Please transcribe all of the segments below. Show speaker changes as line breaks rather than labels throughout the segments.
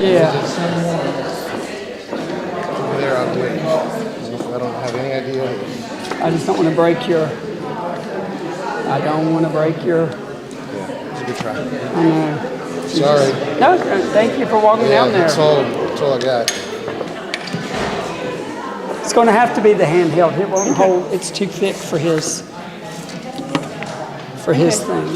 Yeah.
Over there, I'll do it. I don't have any idea.
I just don't want to break your. I don't want to break your.
Yeah, it's a good try.
I know.
Sorry.
No, thank you for walking down there.
That's all I got.
It's going to have to be the handheld. It won't hold. It's too thick for his thing.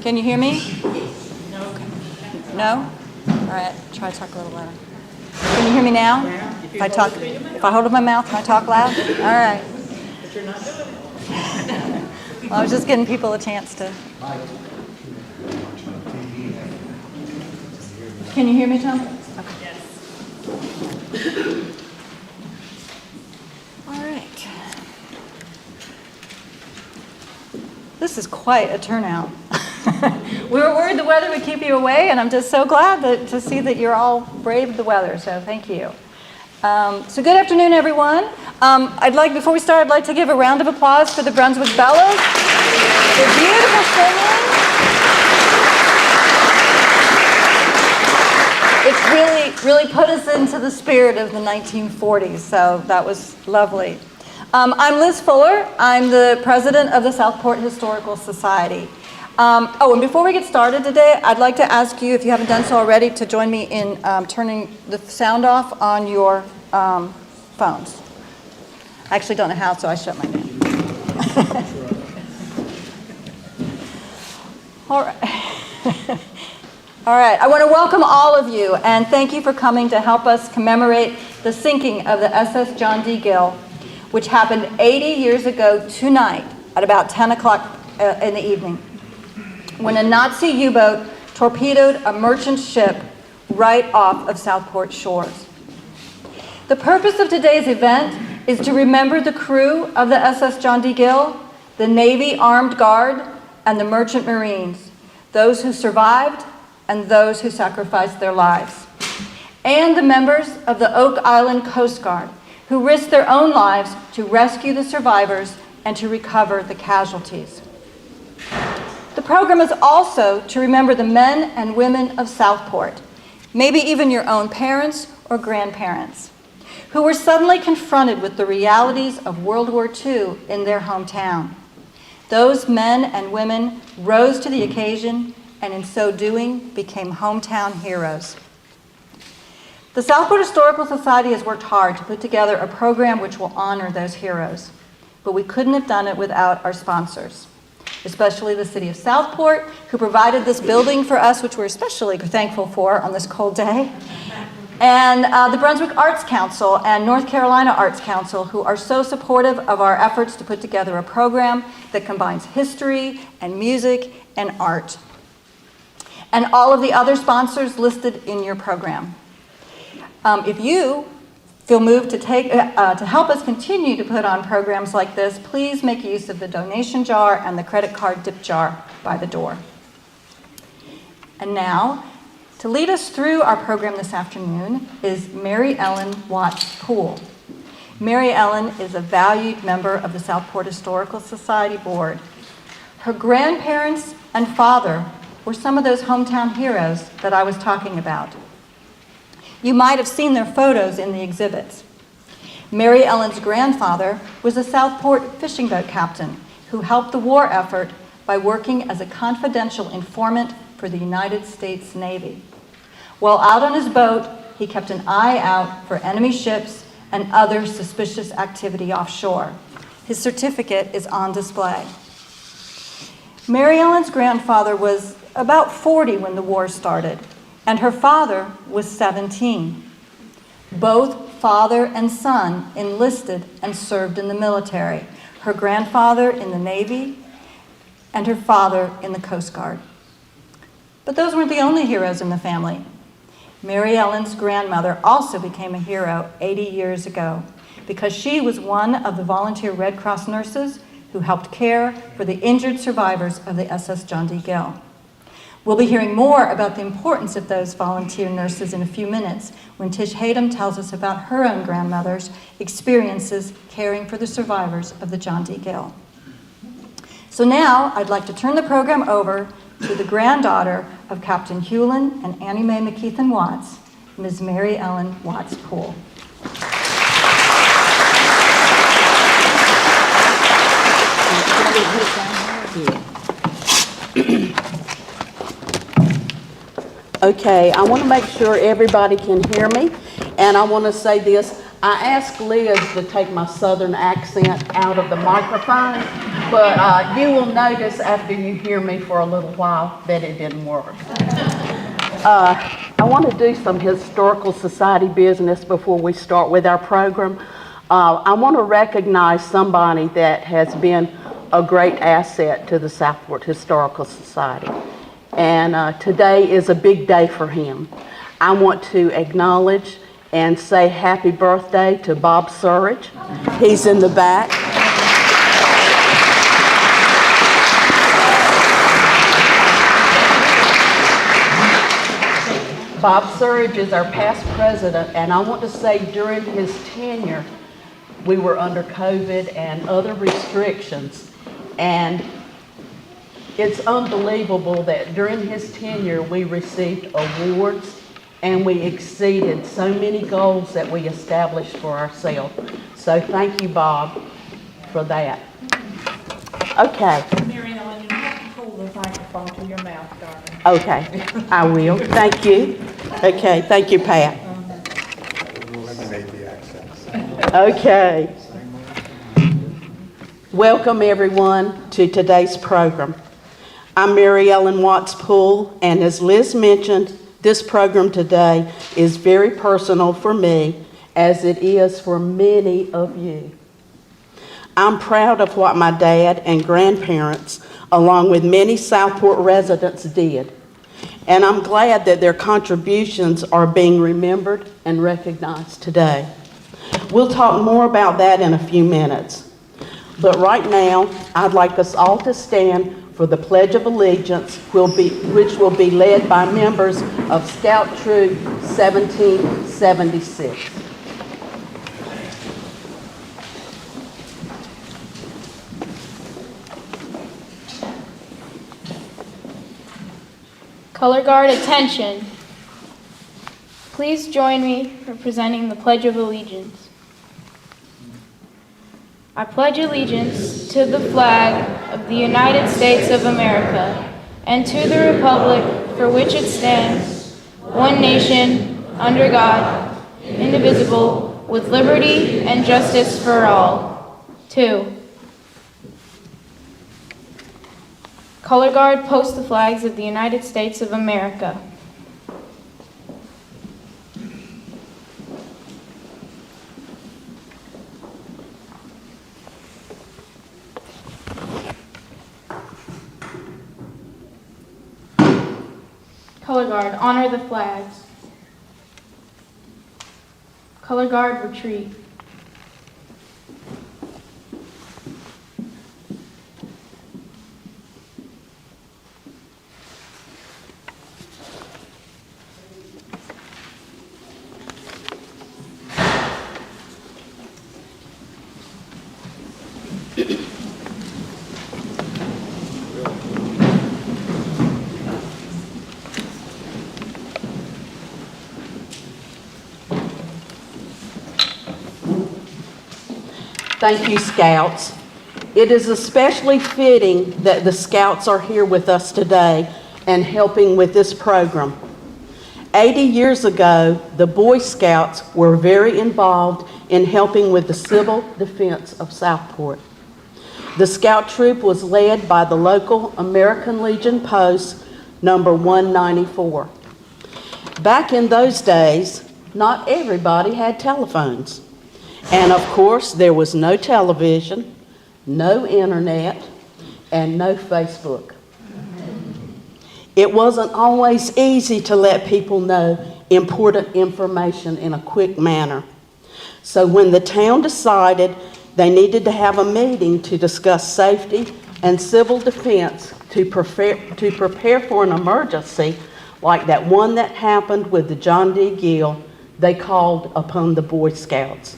Can you hear me? No? All right, try to talk a little louder. Can you hear me now? If I hold up my mouth, can I talk loud? All right.
But you're not doing it.
Well, I was just giving people a chance to. Can you hear me, Tom? Okay.
Yes.
All right. This is quite a turnout. We were worried the weather would keep you away, and I'm just so glad to see that you're all braved the weather, so thank you. So good afternoon, everyone. Before we start, I'd like to give a round of applause for the Brunswick Bellows. They're beautiful singing. It's really put us into the spirit of the 1940s, so that was lovely. I'm Liz Fuller. I'm the president of the Southport Historical Society. And before we get started today, I'd like to ask you, if you haven't done so already, to join me in turning the sound off on your phones. I actually don't know how, so I shut my mouth. All right. All right. I want to welcome all of you, and thank you for coming to help us commemorate the sinking of the SS John D. Gill, which happened 80 years ago tonight at about 10 o'clock in the evening, when a Nazi U-boat torpedoed a merchant ship right off of Southport shores. The purpose of today's event is to remember the crew of the SS John D. Gill, the Navy Armed Guard, and the Merchant Marines, those who survived and those who sacrificed their lives, and the members of the Oak Island Coast Guard, who risked their own lives to rescue the survivors and to recover the casualties. The program is also to remember the men and women of Southport, maybe even your own parents or grandparents, who were suddenly confronted with the realities of World War II in their hometown. Those men and women rose to the occasion and in so doing became hometown heroes. The Southport Historical Society has worked hard to put together a program which will honor those heroes, but we couldn't have done it without our sponsors, especially the City of Southport, who provided this building for us, which we're especially thankful for on this cold day, and the Brunswick Arts Council and North Carolina Arts Council, who are so supportive of our efforts to put together a program that combines history and music and art, and all of the other sponsors listed in your program. If you feel moved to help us continue to put on programs like this, please make use of the donation jar and the credit card dip jar by the door. And now, to lead us through our program this afternoon is Mary Ellen Watts Poole. Mary Ellen is a valued member of the Southport Historical Society Board. Her grandparents and father were some of those hometown heroes that I was talking about. You might have seen their photos in the exhibits. Mary Ellen's grandfather was a Southport fishing boat captain who helped the war effort by working as a confidential informant for the United States Navy. While out on his boat, he kept an eye out for enemy ships and other suspicious activity offshore. His certificate is on display. Mary Ellen's grandfather was about 40 when the war started, and her father was 17. Both father and son enlisted and served in the military, her grandfather in the Navy and her father in the Coast Guard. But those weren't the only heroes in the family. Mary Ellen's grandmother also became a hero 80 years ago because she was one of the volunteer Red Cross nurses who helped care for the injured survivors of the SS John D. Gill. We'll be hearing more about the importance of those volunteer nurses in a few minutes when Tish Hayden tells us about her own grandmother's experiences caring for the survivors of the John D. Gill. So now I'd like to turn the program over to the granddaughter of Captain Hewlin and Annie Mae McKeithen Watts, Ms. Mary Ellen Watts Poole.
Okay, I want to make sure everybody can hear me, and I want to say this. I asked Liz to take my southern accent out of the microphone, but you will notice after you hear me for a little while that it didn't work. I want to do some Historical Society business before we start with our program. I want to recognize somebody that has been a great asset to the Southport Historical Society. And today is a big day for him. I want to acknowledge and say happy birthday to Bob Surridge. He's in the back. Bob Surridge is our past president, and I want to say during his tenure, we were under COVID and other restrictions, and it's unbelievable that during his tenure we received awards and we exceeded so many goals that we established for ourselves. So thank you, Bob, for that. Okay.
Mary Ellen, you have to hold the microphone to your mouth, darling.
Okay, I will. Thank you. Okay, thank you, Pat.
Eliminate the accents.
Okay. Welcome, everyone, to today's program. I'm Mary Ellen Watts Poole, and as Liz mentioned, this program today is very personal for me, as it is for many of you. I'm proud of what my dad and grandparents, along with many Southport residents, did, and I'm glad that their contributions are being remembered and recognized today. We'll talk more about that in a few minutes, but right now, I'd like us all to stand for the Pledge of Allegiance, which will be led by members of Scout Troop 1776.
Color Guard, attention. Please join me for presenting the Pledge of Allegiance. I pledge allegiance to the flag of the United States of America and to the republic for which it stands, one nation, under God, indivisible, with liberty and justice for all. 2. Color Guard, post the flags of the United States of America. Color Guard, honor the flags. Color Guard, retreat.
Thank you, Scouts. It is especially fitting that the Scouts are here with us today and helping with this program. 80 years ago, the Boy Scouts were very involved in helping with the civil defense of Southport. The Scout Troop was led by the local American Legion post number 194. Back in those days, not everybody had telephones. And of course, there was no television, no internet, and no Facebook. It wasn't always easy to let people know important information in a quick manner. So when the town decided they needed to have a meeting to discuss safety and civil defense to prepare for an emergency like that one that happened with the John D. Gill, they called upon the Boy Scouts.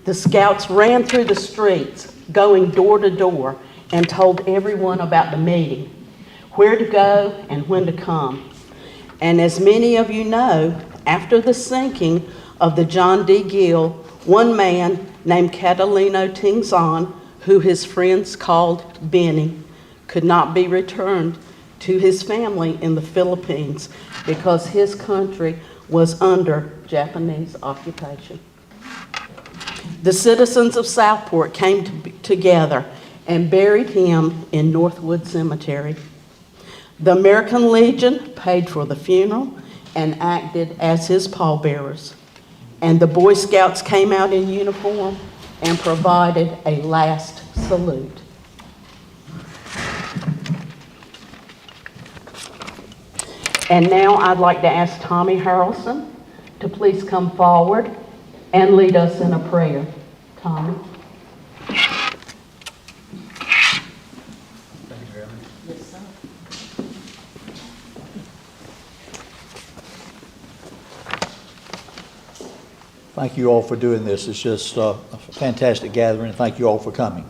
The Scouts ran through the streets, going door to door, and told everyone about the meeting, where to go and when to come. And as many of you know, after the sinking of the John D. Gill, one man named Catalino Tingzon, who his friends called Benny, could not be returned to his family in the Philippines because his country was under Japanese occupation. The citizens of Southport came together and buried him in Northwood Cemetery. The American Legion paid for the funeral and acted as his pallbearers. And the Boy Scouts came out in uniform and provided a last salute. And now I'd like to ask Tommy Harrelson to please come forward and lead us in a prayer. Tommy.
Thank you all for doing this. It's just a fantastic gathering. Thank you all for coming.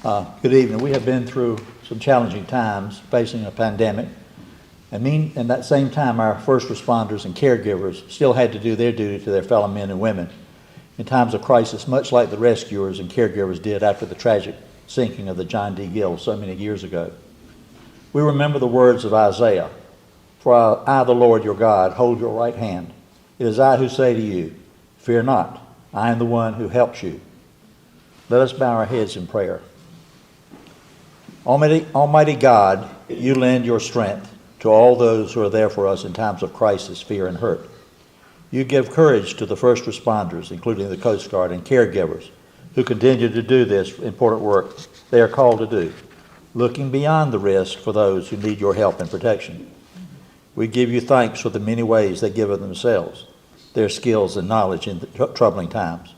Good evening. We have been through some challenging times, facing a pandemic. And that same time, our first responders and caregivers still had to do their duty to their fellow men and women in times of crisis, much like the rescuers and caregivers did after the tragic sinking of the John D. Gill so many years ago. We remember the words of Isaiah, "For I, the Lord your God, hold your right hand. It is I who say to you, fear not, I am the one who helps you." Let us bow our heads in prayer. Almighty God, you lend your strength to all those who are there for us in times of crisis, fear, and hurt. You give courage to the first responders, including the Coast Guard and caregivers, who continue to do this important work they are called to do, looking beyond the risk for those who need your help and protection. We give you thanks for the many ways they give of themselves, their skills and knowledge in the troubling times.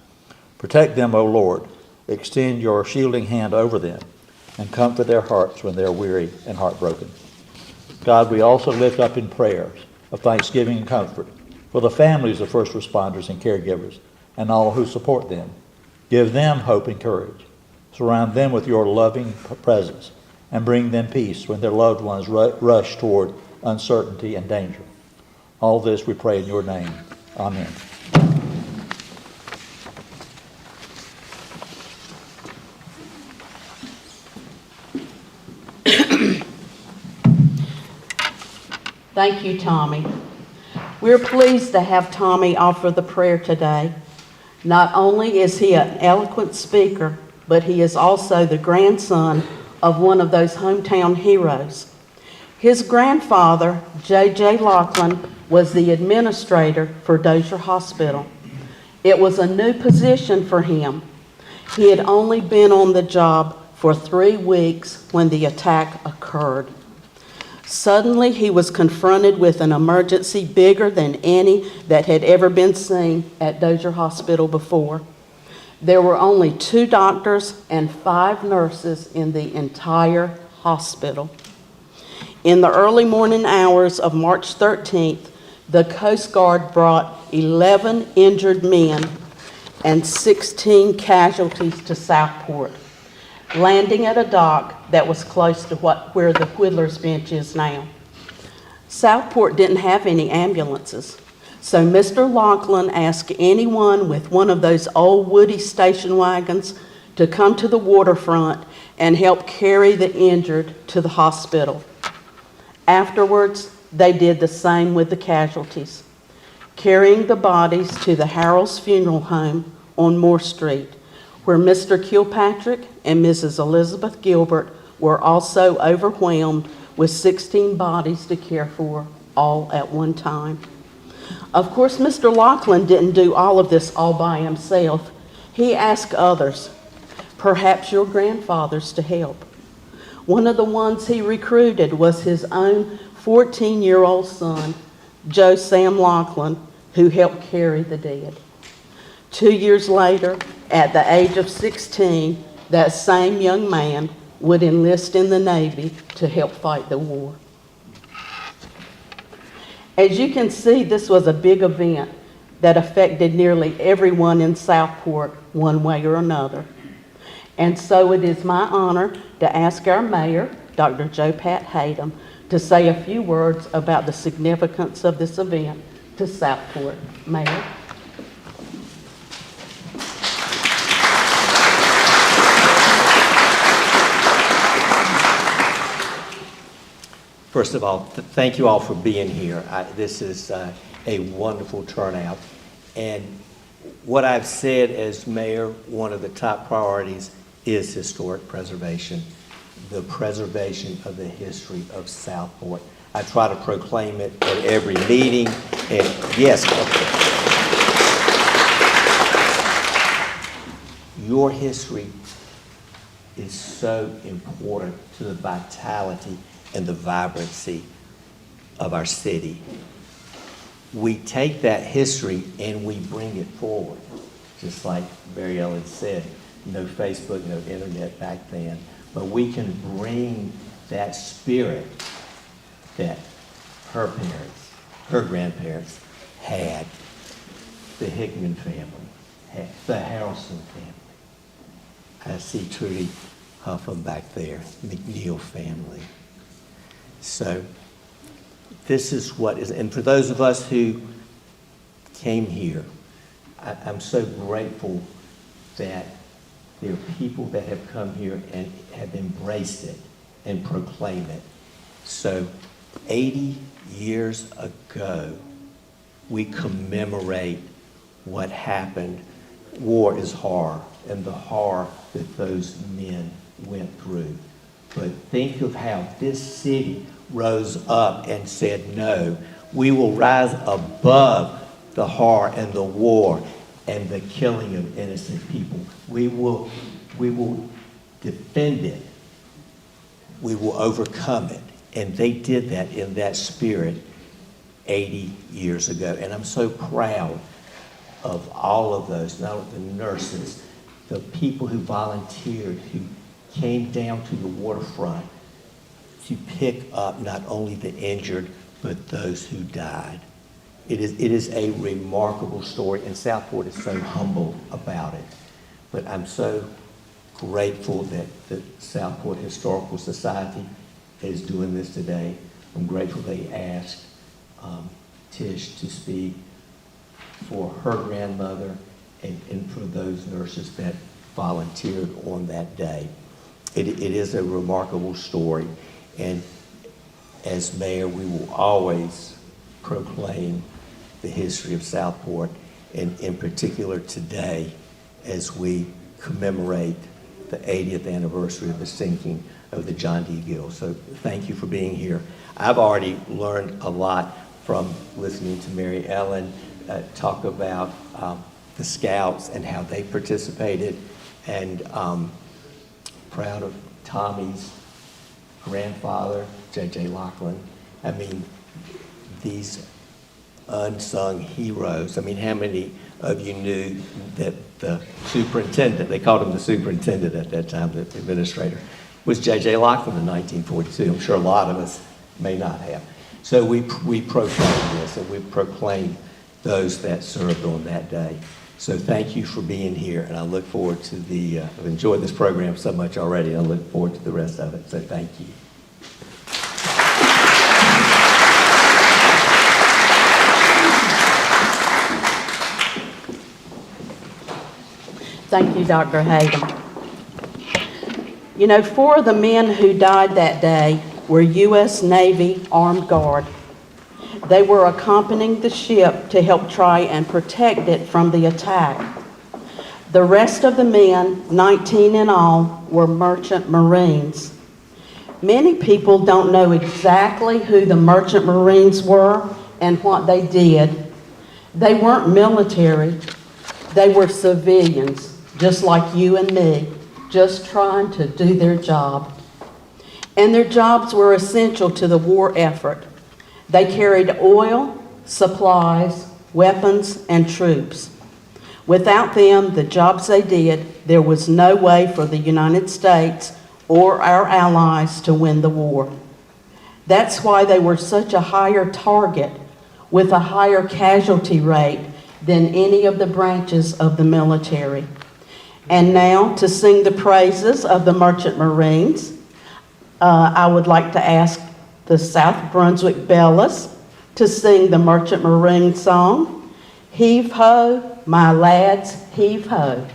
Protect them, O Lord. Extend your shielding hand over them and comfort their hearts when they are weary and heartbroken. God, we also lift up in prayers of thanksgiving and comfort for the families of first responders and caregivers and all who support them. Give them hope and courage. Surround them with your loving presence and bring them peace when their loved ones rush toward uncertainty and danger. All this we pray in your name. Amen.
Thank you, Tommy. We're pleased to have Tommy offer the prayer today. Not only is he an eloquent speaker, but he is also the grandson of one of those hometown heroes. His grandfather, J.J. Laughlin, was the administrator for Dozier Hospital. It was a new position for him. He had only been on the job for 3 weeks when the attack occurred. Suddenly, he was confronted with an emergency bigger than any that had ever been seen at Dozier Hospital before. There were only 2 doctors and 5 nurses in the entire hospital. In the early morning hours of March 13th, the Coast Guard brought 11 injured men and 16 casualties to Southport, landing at a dock that was close to where the Whittler's Bench is now. Southport didn't have any ambulances, so Mr. Laughlin asked anyone with one of those old Woody station wagons to come to the waterfront and help carry the injured to the hospital. Afterwards, they did the same with the casualties, carrying the bodies to the Harrell's Funeral Home on Moore Street, where Mr. Kilpatrick and Mrs. Elizabeth Gilbert were also overwhelmed with 16 bodies to care for all at one time. Of course, Mr. Laughlin didn't do all of this all by himself. He asked others, perhaps your grandfathers, to help. One of the ones he recruited was his own 14-year-old son, Joe Sam Laughlin, who helped carry the dead. 2 years later, at the age of 16, that same young man would enlist in the Navy to help fight the war. As you can see, this was a big event that affected nearly everyone in Southport one way or another. And so it is my honor to ask our mayor, Dr. Joe Pat Hayden, to say a few words about the significance of this event to Southport. Mayor.
First of all, thank you all for being here. This is a wonderful turnout. And what I've said as mayor, one of the top priorities is historic preservation, the preservation of the history of Southport. I try to proclaim it at every meeting, and yes, your history is so important to the vitality and the vibrancy of our city. We take that history and we bring it forward, just like Barry Ellen said, no Facebook, no internet back then, but we can bring that spirit that her parents, her grandparents had, the Hickman family, had, the Harrelson family. I see Trudy Huffam back there, McNeil family. So this is what is, and for those of us who came here, I'm so grateful that there are people that have come here and have embraced it and proclaimed it. So 80 years ago, we commemorate what happened. War is horror, and the horror that those men went through. But think of how this city rose up and said, no, we will rise above the horror and the war and the killing of innocent people. We will defend it. We will overcome it. And they did that in that spirit 80 years ago. And I'm so proud of all of those, not only the nurses, the people who volunteered, who came down to the waterfront to pick up not only the injured, but those who died. It is a remarkable story, and Southport is so humble about it. But I'm so grateful that the Southport Historical Society is doing this today. I'm grateful they asked Tish to speak for her grandmother and for those nurses that volunteered on that day. It is a remarkable story, and as mayor, we will always proclaim the history of Southport, and in particular today, as we commemorate the 80th anniversary of the sinking of the John D. Gill. So thank you for being here. I've already learned a lot from listening to Mary Ellen talk about the Scouts and how they participated, and proud of Tommy's grandfather, J.J. Lachlan. I mean, these unsung heroes. I mean, how many of you knew that the superintendent, they called him the superintendent at that time, the administrator, was J.J. Lachlan in 1942. I'm sure a lot of us may not have. So we proclaim this, and we proclaim those that served on that day. So thank you for being here, and I look forward to I've enjoyed this program so much already, and I look forward to the rest of it, so thank you.
Thank you, Dr. Hayden. You know, 4 of the men who died that day were U.S. Navy Armed Guard. They were accompanying the ship to help try and protect it from the attack. The rest of the men, 19 in all, were merchant marines. Many people don't know exactly who the merchant marines were and what they did. They weren't military. They were civilians, just like you and me, just trying to do their job. And their jobs were essential to the war effort. They carried oil, supplies, weapons, and troops. Without them, the jobs they did, there was no way for the United States or our allies to win the war. That's why they were such a higher target with a higher casualty rate than any of the branches of the military. And now, to sing the praises of the Merchant Marines, I would like to ask the South Brunswick Bellas to sing the Merchant Marine song, Heave Ho, My Lads, Heave Ho.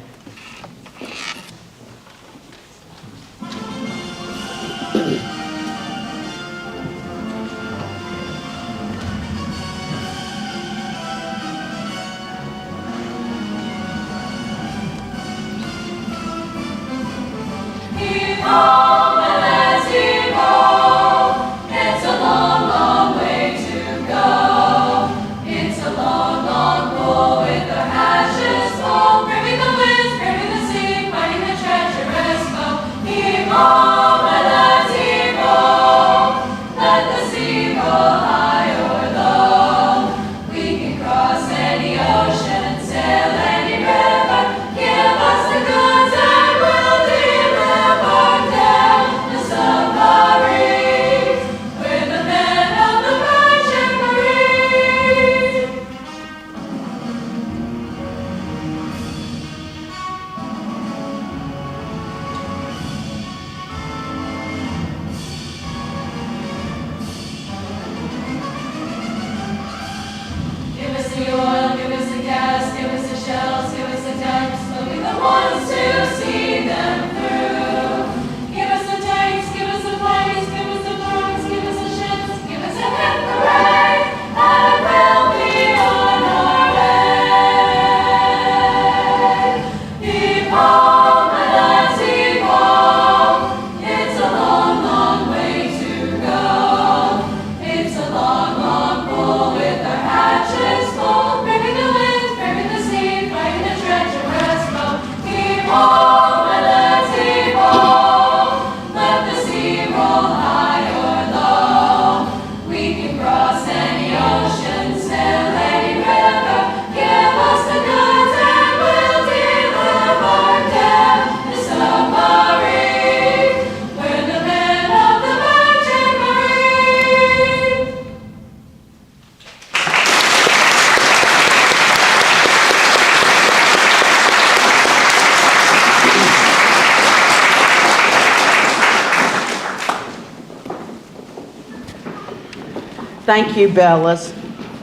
Thank you, Bellas.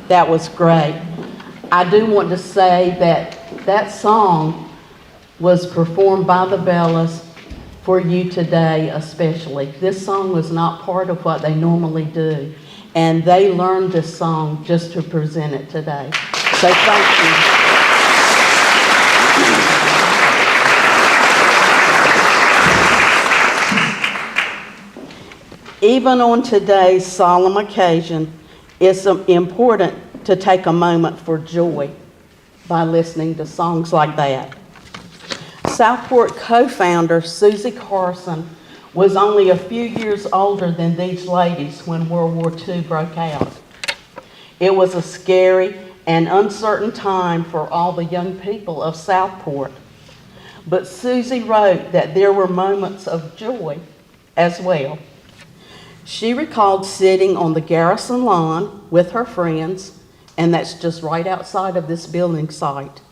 That was great. I do want to say that that song was performed by the Bellas for you today especially. This song was not part of what they normally do, and they learned this song just to present it today. So thank you. Even on today's solemn occasion, it's important to take a moment for joy by listening to songs like that. Southport co-founder Susie Carson was only a few years older than these ladies when World War II broke out. It was a scary and uncertain time for all the young people of Southport. But Susie wrote that there were moments of joy as well. She recalled sitting on the garrison lawn with her friends, and that's just right outside of this building site.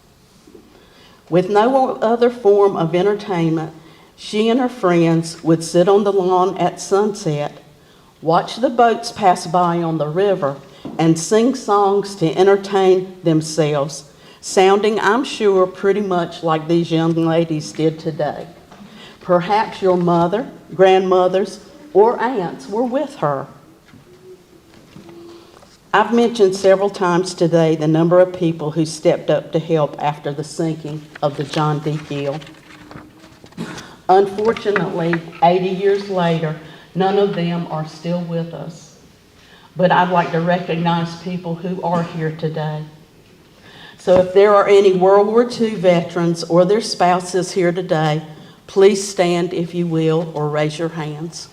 With no other form of entertainment, she and her friends would sit on the lawn at sunset, watch the boats pass by on the river, and sing songs to entertain themselves, sounding, I'm sure, pretty much like these young ladies did today. Perhaps your mother, grandmothers, or aunts were with her. I've mentioned several times today the number of people who stepped up to help after the sinking of the John D. Gill. Unfortunately, 80 years later, none of them are still with us. But I'd like to recognize people who are here today. So if there are any World War II veterans or their spouses here today, please stand if you will, or raise your hands.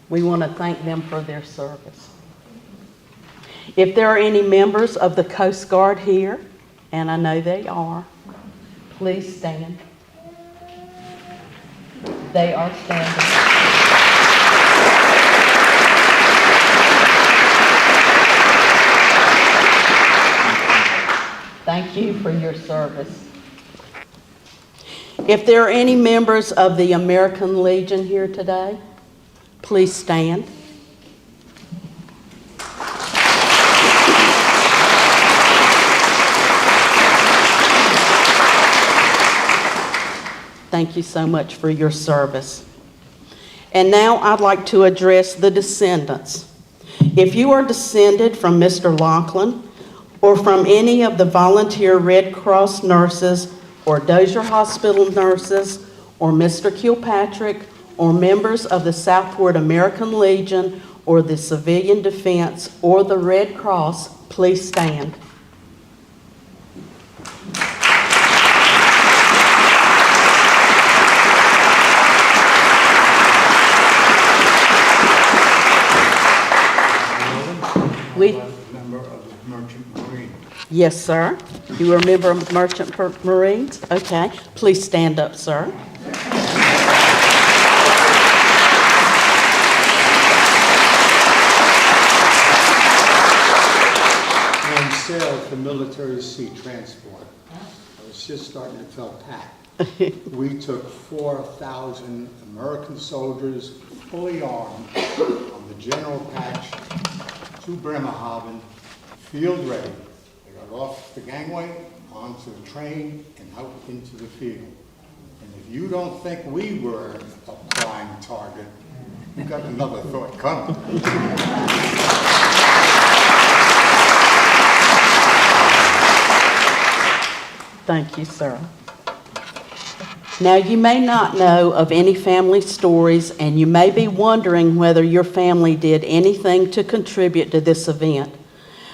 We want to thank them for their service. If there are any members of the Coast Guard here, and I know they are, please stand. They are standing. Thank you for your service. If there are any members of the American Legion here today, please stand. Thank you so much for your service. And now I'd like to address the descendants. If you are descended from Mr. Lachlan or from any of the volunteer Red Cross nurses or Dozier Hospital nurses or Mr. Kilpatrick or members of the Southport American Legion or the Civilian Defense or the Red Cross, please stand.
Member of the Merchant Marine.
Yes, sir. You are a member of Merchant Marines? Okay. Please stand up, sir.
And sailed for military sea transport. I was just starting to feel packed. We took 4,000 American soldiers, fully armed, on the General Patch to Bremerhaven, field ready, They got off the gangway, onto the train, and out into the field. And if you don't think we were a prime target, you got another thought coming.
Thank you, sir. Now, you may not know of any family stories, and you may be wondering whether your family did anything to contribute to this event.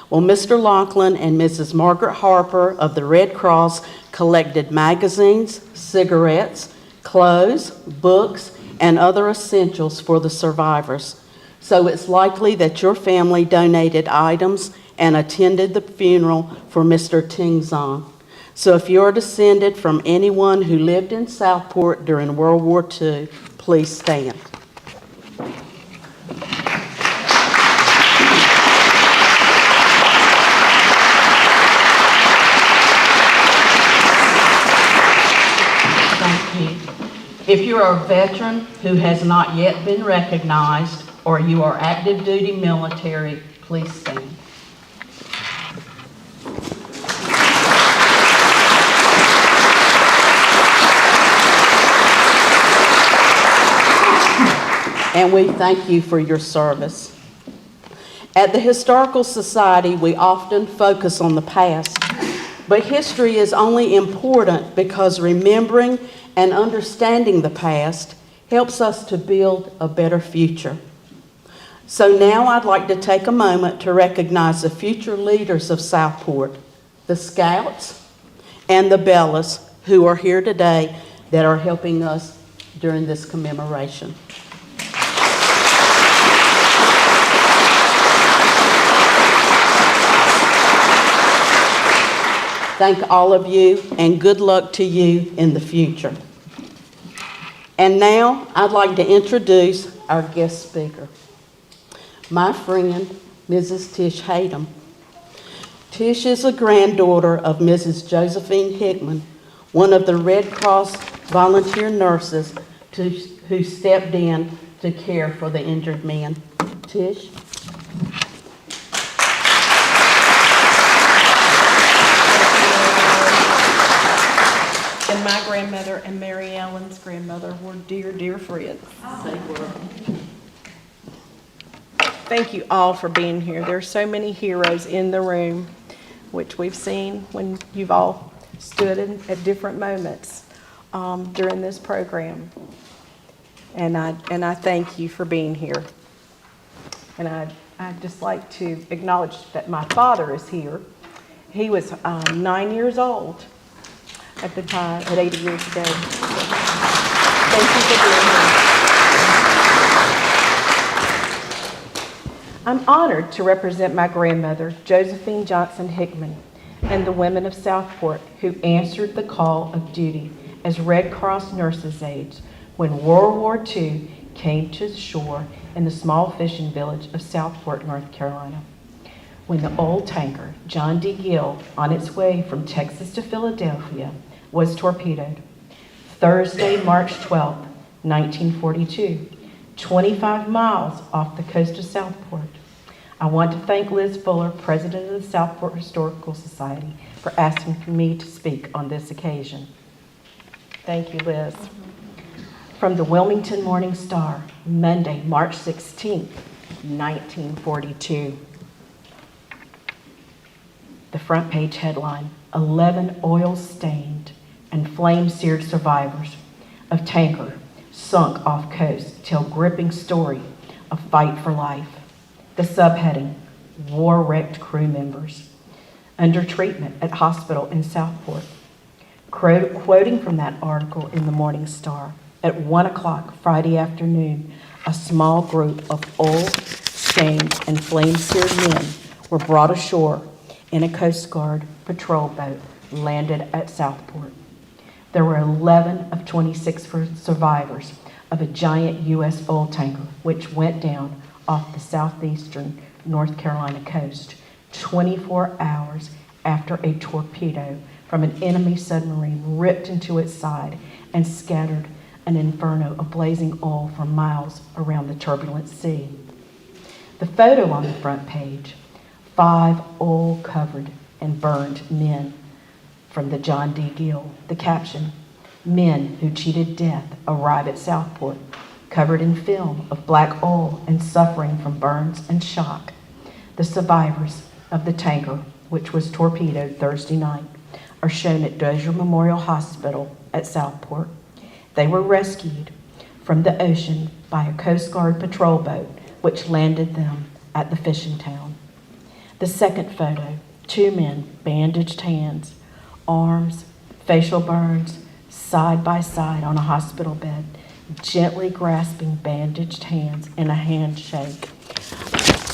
Well, Mr. Lachlan and Mrs. Margaret Harper of the Red Cross collected magazines, cigarettes, clothes, books, and other essentials for the survivors. So it's likely that your family donated items and attended the funeral for Mr. Tingzong. So if you're descended from anyone who lived in Southport during World War II, please stand. Thank you. If you are a veteran who has not yet been recognized, or you are active duty military, please stand. And we thank you for your service. At the Historical Society, we often focus on the past, but history is only important because remembering and understanding the past helps us to build a better future. So now I'd like to take a moment to recognize the future leaders of Southport, the Scouts and the Bellas, who are here today that are helping us during this commemoration. Thank all of you, and good luck to you in the future. And now, I'd like to introduce our guest speaker, my friend, Mrs. Tish Hatem. Tish is a granddaughter of Mrs. Josephine Hickman, one of the Red Cross volunteer nurses who stepped in to care for the injured man. Tish?
And my grandmother and Mary Ellen's grandmother were dear, dear friends. Thank you all for being here. There are so many heroes in the room, which we've seen when you've all stood at different moments during this program. And I thank you for being here. And I'd just like to acknowledge that my father is here. He was 9 years old at the time, at 80 years ago. Thank you for being here. I'm honored to represent my grandmother, Josephine Johnson Hickman, and the women of Southport who answered the call of duty as Red Cross nurses' aides when World War II came to the shore in the small fishing village of Southport, North Carolina. When the old tanker, John D. Gill, on its way from Texas to Philadelphia, was torpedoed. Thursday, March 12, 1942, 25 miles off the coast of Southport. I want to thank Liz Fuller, President of the Southport Historical Society, for asking for me to speak on this occasion. Thank you, Liz. From the Wilmington Morning Star, Monday, March 16, 1942. The front page headline, 11 oil-stained and flame-seared survivors of tanker sunk off coast tell gripping story of fight for life. The subheading, war-wrecked crew members under treatment at hospital in Southport. Quoting from that article in the Morning Star, at 1 o'clock Friday afternoon, a small group of oil-stained and flame-seared men were brought ashore in a Coast Guard patrol boat landed at Southport. There were 11 of 26 survivors of a giant U.S. oil tanker which went down off the southeastern North Carolina coast 24 hours after a torpedo from an enemy submarine ripped into its side and scattered an inferno of blazing oil for miles around the turbulent sea. The photo on the front page, 5 oil-covered and burned men from the John D. Gill. The caption, "Men who cheated death arrive at Southport, covered in film of black oil and suffering from burns and shock. The survivors of the tanker, which was torpedoed Thursday night, are shown at Dozier Memorial Hospital at Southport. They were rescued from the ocean by a Coast Guard patrol boat, which landed them at the fishing town." The second photo, 2 men, bandaged hands, arms, facial burns, side by side on a hospital bed, gently grasping bandaged hands in a handshake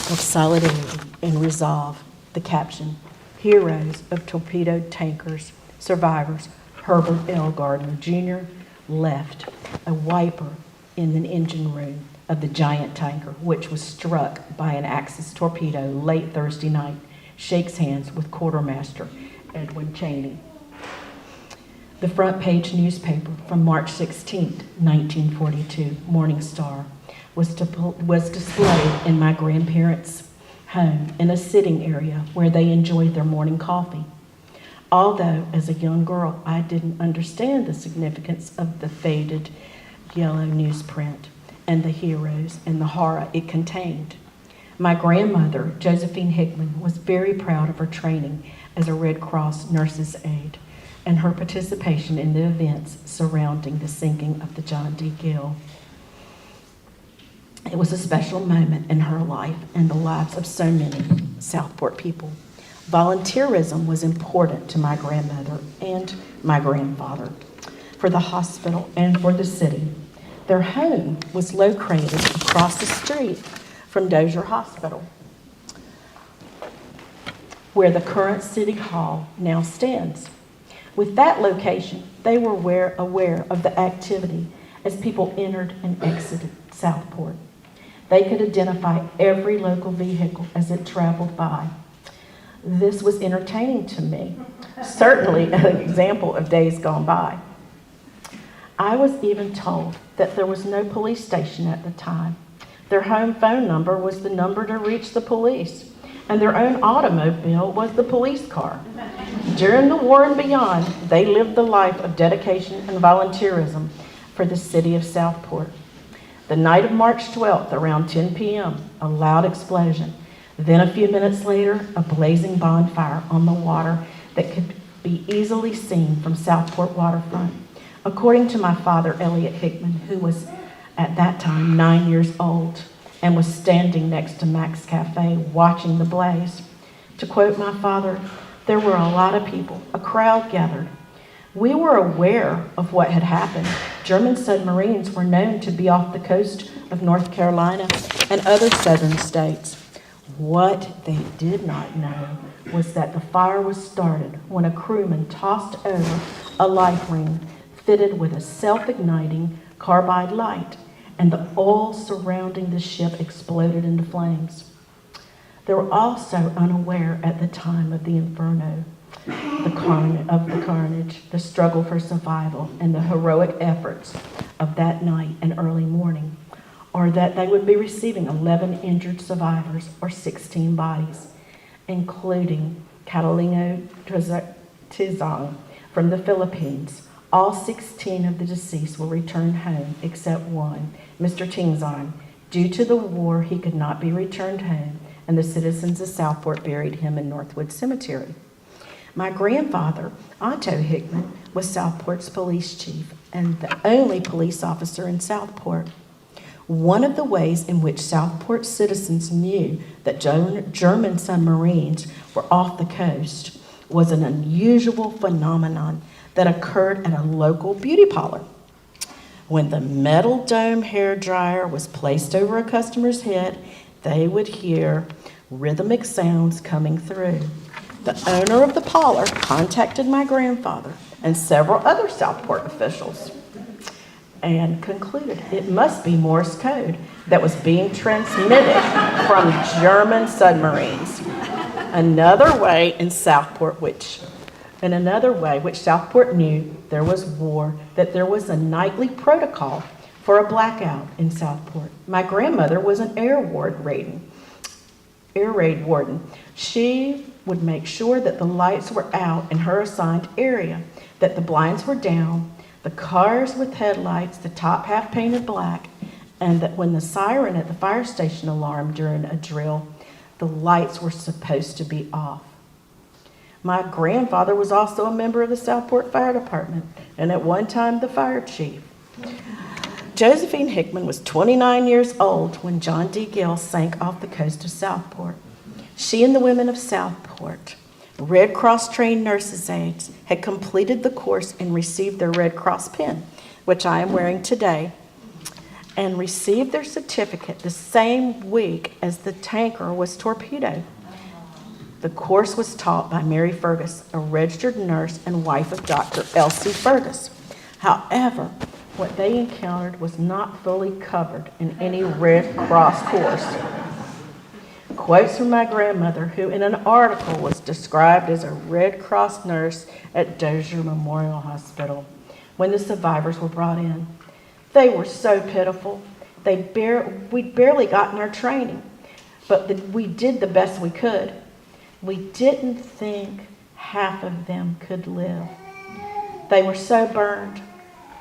of solidarity and resolve. The caption, "Heroes of torpedoed tankers, survivors, Herbert L. Gardner Jr. left a wiper in the engine room of the giant tanker, which was struck by an Axis torpedo late Thursday night, shakes hands with Quartermaster Edwin Cheney." The front page newspaper from March 16, 1942, Morning Star, was displayed in my grandparents' home in a sitting area where they enjoyed their morning coffee. Although, as a young girl, I didn't understand the significance of the faded yellow newsprint and the heroes and the horror it contained. My grandmother, Josephine Hickman, was very proud of her training as a Red Cross nurse's aide and her participation in the events surrounding the sinking of the John D. Gill. It was a special moment in her life and the lives of so many Southport people. Volunteerism was important to my grandmother and my grandfather, for the hospital and for the city. Their home was located across the street from Dozier Hospital, where the current City Hall now stands. With that location, they were aware of the activity as people entered and exited Southport. They could identify every local vehicle as it traveled by. This was entertaining to me, certainly an example of days gone by. I was even told that there was no police station at the time. Their home phone number was the number to reach the police, and their own automobile was the police car. During the war and beyond, they lived the life of dedication and volunteerism for the city of Southport. The night of March 12th, around 10 p.m., a loud explosion. Then a few minutes later, a blazing bonfire on the water that could be easily seen from Southport waterfront. According to my father, Elliot Hickman, who was at that time 9 years old and was standing next to Mac's Cafe watching the blaze. To quote my father, "There were a lot of people, a crowd gathered. We were aware of what had happened. German submarines were known to be off the coast of North Carolina and other southern states. What they did not know was that the fire was started when a crewman tossed over a life ring fitted with a self-igniting carbide light, and the oil surrounding the ship exploded into flames. They were also unaware at the time of the inferno, the carnage, the struggle for survival, and the heroic efforts of that night and early morning, or that they would be receiving 11 injured survivors or 16 bodies, including Catalino Tizang from the Philippines. All 16 of the deceased were returned home except one, Mr. Tizang. Due to the war, he could not be returned home, and the citizens of Southport buried him in Northwood Cemetery. My grandfather, Otto Hickman, was Southport's police chief and the only police officer in Southport. One of the ways in which Southport citizens knew that German submarines were off the coast was an unusual phenomenon that occurred at a local beauty parlor. When the metal dome hairdryer was placed over a customer's head, they would hear rhythmic sounds coming through. The owner of the parlor contacted my grandfather and several other Southport officials and concluded it must be Morse code that was being transmitted from German submarines. Another way which Southport knew there was war, that there was a nightly protocol for a blackout in Southport. My grandmother was an air raid warden. She would make sure that the lights were out in her assigned area, that the blinds were down, the cars with headlights, the top half painted black, and that when the siren at the fire station alarmed during a drill, the lights were supposed to be off. My grandfather was also a member of the Southport Fire Department, and at one time the fire chief. Josephine Hickman was 29 years old when John D. Gill sank off the coast of Southport. She and the women of Southport, Red Cross trained nurses' aides, had completed the course and received their Red Cross pin, which I am wearing today, and received their certificate the same week as the tanker was torpedoed. The course was taught by Mary Fergus, a registered nurse and wife of Dr. Elsie Fergus. However, what they encountered was not fully covered in any Red Cross course. Quotes from my grandmother, who in an article was described as a Red Cross nurse at Dozier Memorial Hospital when the survivors were brought in. They were so pitiful. We'd barely gotten our training, but we did the best we could. We didn't think half of them could live. They were so burned,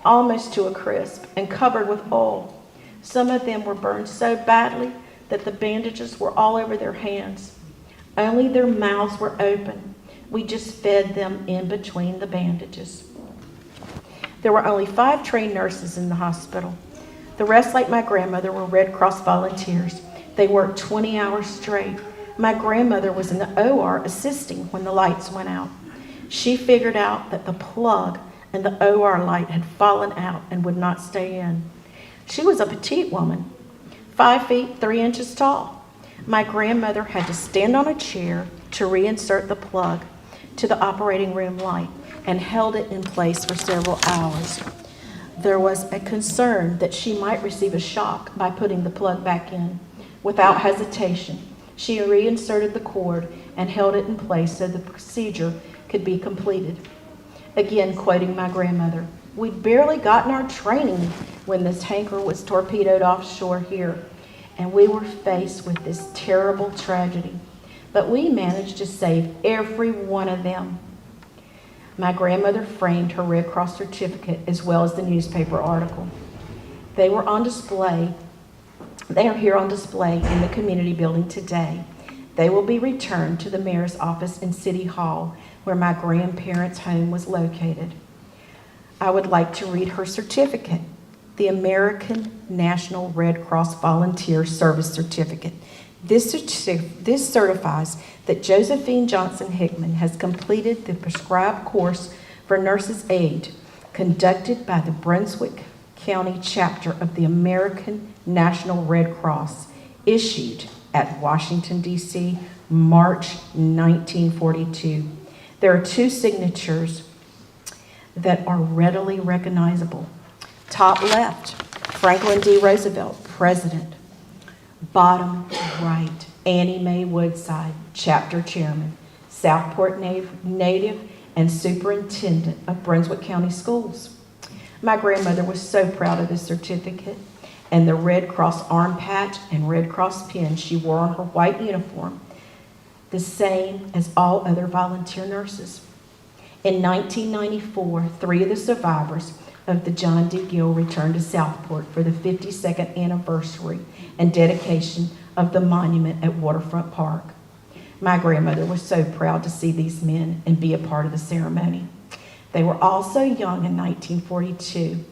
almost to a crisp, and covered with oil. Some of them were burned so badly that the bandages were all over their hands. Only their mouths were open. We just fed them in between the bandages. There were only 5 trained nurses in the hospital. The rest, like my grandmother, were Red Cross volunteers. They worked 20 hours straight. My grandmother was in the OR assisting when the lights went out. She figured out that the plug and the OR light had fallen out and would not stay in. She was a petite woman, 5 feet 3 inches tall. My grandmother had to stand on a chair to reinsert the plug to the operating room light and held it in place for several hours. There was a concern that she might receive a shock by putting the plug back in. Without hesitation, she reinserted the cord and held it in place so the procedure could be completed. Again, quoting my grandmother, "We'd barely gotten our training when this tanker was torpedoed offshore here, and we were faced with this terrible tragedy. But we managed to save every one of them." My grandmother framed her Red Cross certificate as well as the newspaper article. They are here on display in the community building today. They will be returned to the mayor's office in City Hall, where my grandparents' home was located. I would like to read her certificate, the American National Red Cross Volunteer Service Certificate. This certifies that Josephine Johnson Hickman has completed the prescribed course for nurses' aid conducted by the Brunswick County chapter of the American National Red Cross, issued at Washington, D.C., March 1942. There are 2 signatures that are readily recognizable. Top left, Franklin D. Roosevelt, President. Bottom right, Annie Mae Woodside, Chapter Chairman, Southport native and Superintendent of Brunswick County Schools. My grandmother was so proud of this certificate and the Red Cross arm patch and Red Cross pin she wore on her white uniform, the same as all other volunteer nurses. In 1994, 3 of the survivors of the John D. Gill returned to Southport for the 52nd anniversary and dedication of the monument at Waterfront Park. My grandmother was so proud to see these men and be a part of the ceremony. They were all so young in 1942.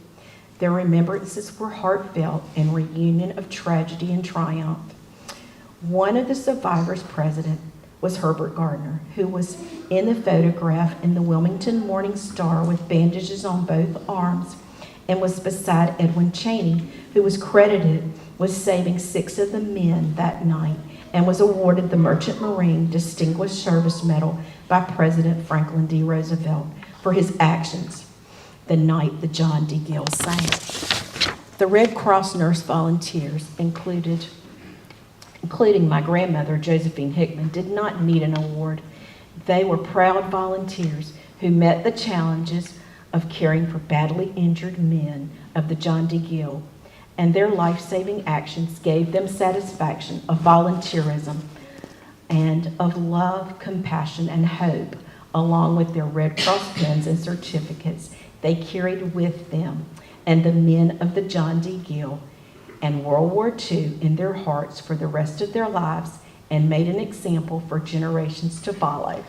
Their remembrances were heartfelt and reunion of tragedy and triumph. One of the survivors' president was Herbert Gardner, who was in the photograph in the Wilmington Morning Star with bandages on both arms, and was beside Edwin Cheney, who was credited with saving 6 of the men that night and was awarded the Merchant Marine Distinguished Service Medal by President Franklin D. Roosevelt for his actions the night the John D. Gill sank. The Red Cross nurse volunteers, including my grandmother, Josephine Hickman, did not need an award. They were proud volunteers who met the challenges of caring for badly injured men of the John D. Gill, and their life-saving actions gave them satisfaction of volunteerism and of love, compassion, and hope, along with their Red Cross pins and certificates they carried with them, and the men of the John D. Gill and World War II in their hearts for the rest of their lives, and made an example for generations to follow.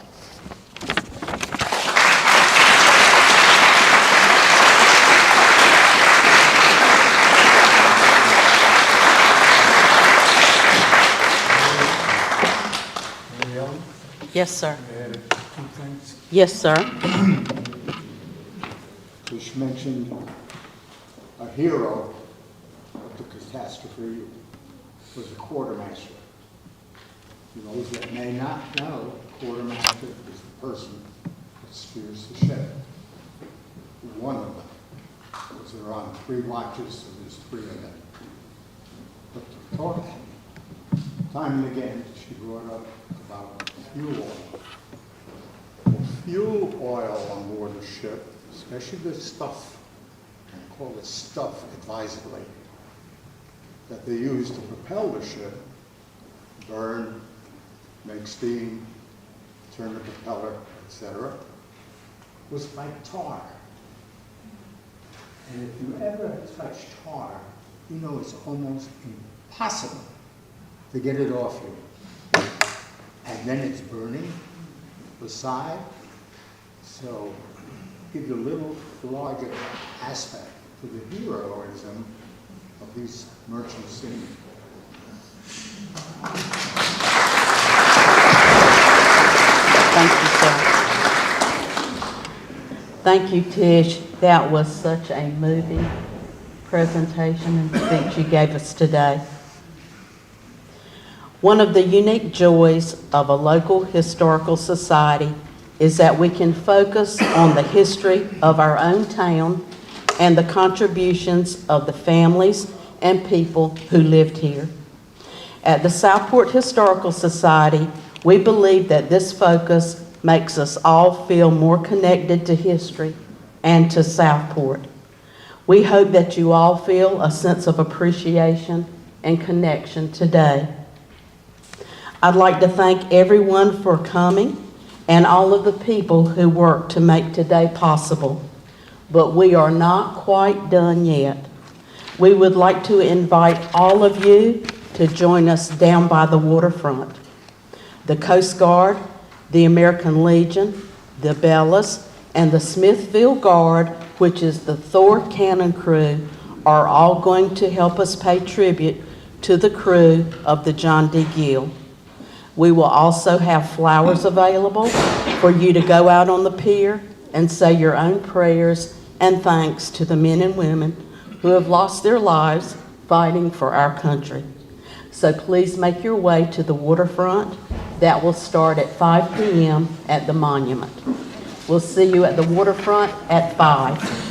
Yes, sir.
Add a few things.
Yes, sir.
Which mentioned a hero of the catastrophe was a quartermaster. For those that may not know, a quartermaster is the person that steers the ship. One of them. Because there are on 3 watches, so there's 3 of them. But to talk, time and again, she brought up about fuel oil. Well, fuel oil on board the ship, especially the stuff, I call it stuff advisedly, that they use to propel the ship, burn, make steam, turn the propeller, etc., was like tar. And if you ever touch tar, you know it's almost impossible to get it off you. And then it's burning the side. So give you a little larger aspect to the heroism of these merchant seamen.
Thank you, sir. Thank you, Tish. That was such a moving presentation and speech you gave us today. One of the unique joys of a local historical society is that we can focus on the history of our own town and the contributions of the families and people who lived here. At the Southport Historical Society, we believe that this focus makes us all feel more connected to history and to Southport. We hope that you all feel a sense of appreciation and connection today. I'd like to thank everyone for coming and all of the people who worked to make today possible. But we are not quite done yet. We would like to invite all of you to join us down by the waterfront. The Coast Guard, the American Legion, the Bellas, and the Smithfield Guard, which is the Thor Cannon crew, are all going to help us pay tribute to the crew of the John D. Gill. We will also have flowers available for you to go out on the pier and say your own prayers and thanks to the men and women who have lost their lives fighting for our country. So please make your way to the waterfront. That will start at 5 p.m. at the monument. We'll see you at the waterfront at 5.